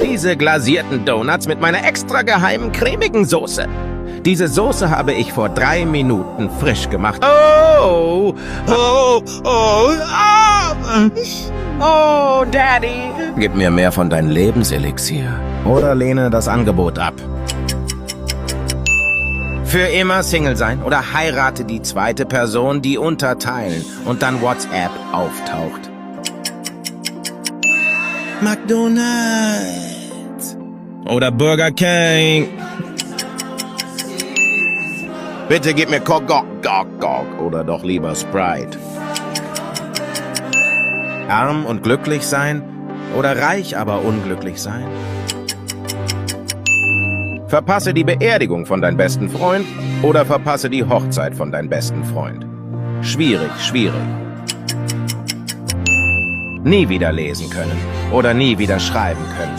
Diese glasierten Donuts mit meiner extra geheimen cremigen Soße. Diese Soße habe ich vor 3 Minuten frisch gemacht. Oh! Oh! Oh! Ah! Oh, Daddy! Gib mir mehr von deinem Lebenselixier. Oder lehne das Angebot ab. Für immer Single sein oder heirate die zweite Person, die unterteilen und dann WhatsApp auftaucht. McDonald's. Oder Burger King. Bitte gib mir Coke oder doch lieber Sprite. Arm und glücklich sein oder reich, aber unglücklich sein? Verpasse die Beerdigung von deinem besten Freund oder verpasse die Hochzeit von deinem besten Freund. Schwierig, schwierig. Nie wieder lesen können oder nie wieder schreiben können.